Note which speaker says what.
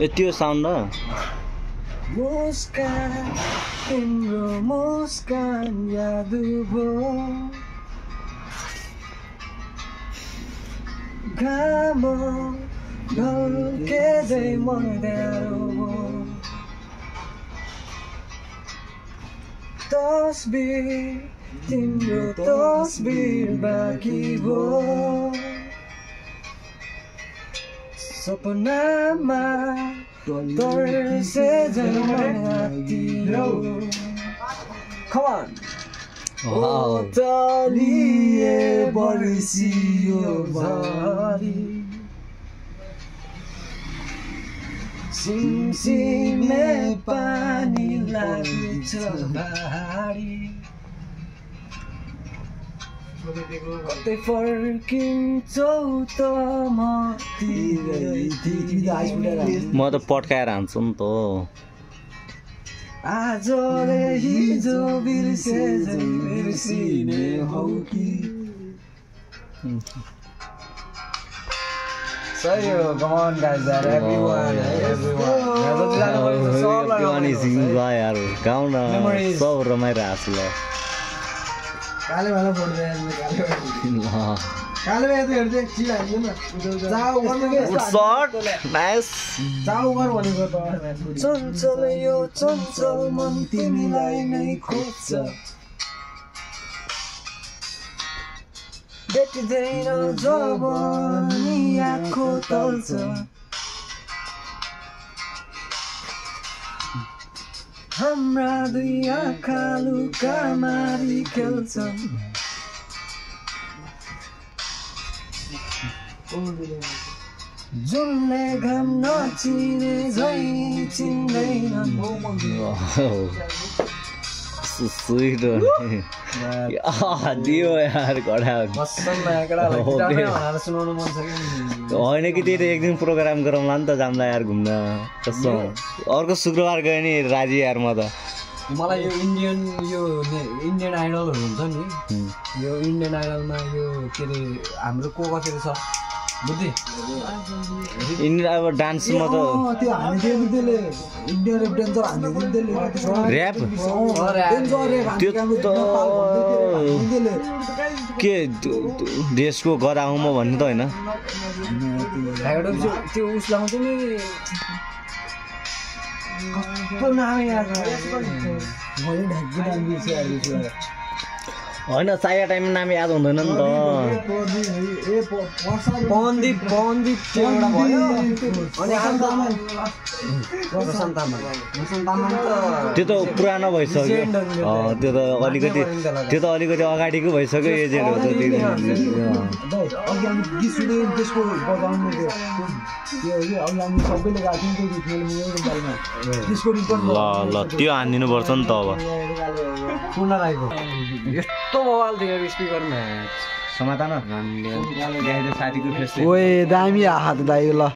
Speaker 1: यति हो साउन्ड
Speaker 2: मुस्कान तिम्रो मुस्कान याद भयो घाम ढल्के झै मध्यारो तस्बिर तिम्रो तस्बिर बाँकी भयो सपनामा तर्से झै रातिरो Come on!
Speaker 1: Wow.
Speaker 2: तलिए बर्सियो भारी सिमसिमे पानी लाग्छ भारी कतै फर्किन्छौ त
Speaker 1: म त पड्काएर हान्छु नि त
Speaker 2: आजले हिजो बिर्से झै बिर्सिने हौ कि सही हो come on guys that everyone
Speaker 1: यार गाउँ न सब रमाइरहेको छु ल
Speaker 2: काले वाला फोन दे काले वाला त हेर्छ चिल हान्नु न जाऊ गर्नु के
Speaker 1: शॉट नाइस
Speaker 2: जाऊ गर भनेको त चञ्चल यो चञ्चल मन तिमीलाई नै खोज्छ भेटिँदैन जब नि आँखो तल्छ हाम्रा दुई आँखा लुका मारी खेल्छन् जुनले घाम नचिने झै चिन्दैनन्
Speaker 1: स्वीट दियो यार घडा होइन कि त्यही त एक दिन प्रोग्राम गरौँला नि त जाउँला यार घुम्न कस्तो अर्को शुक्रबार गयो नि राजी यार म त
Speaker 2: मलाई यो इन्डियन आइडलहरू हुन्छ नि यो इन्डियन आइडलमा यो के अरे हाम्रो को कसरी छ बुद्धि
Speaker 1: अब डान्समा त
Speaker 2: त्यो हानिदियो त्यसले इन्डियन ऱ्याप डान्सर हानिदियो
Speaker 1: ऱ्याप त्यो त के देशको गराउँ म भन्ने त होइन
Speaker 2: त्यो उस लाउँछ नि कस्तो नाम याद मैले ढाकी नाम बिर्सिहाल्छु
Speaker 1: होइन साया टाइम नाम याद हुँदैन नि त
Speaker 2: पवनदीप त्यो एउटा भयो अनि
Speaker 1: त्यो त पुरानो भइसक्यो त्यो त अलिकति अगाडिको भइसक्यो एजेन्ट हो त ल त्यो हानिदिनु पर्छ नि त अब
Speaker 2: यस्तो मोबाइल थियो स्पिकरमा
Speaker 1: समाधान साथीको फेस
Speaker 2: ओए दामी हात दाइ ल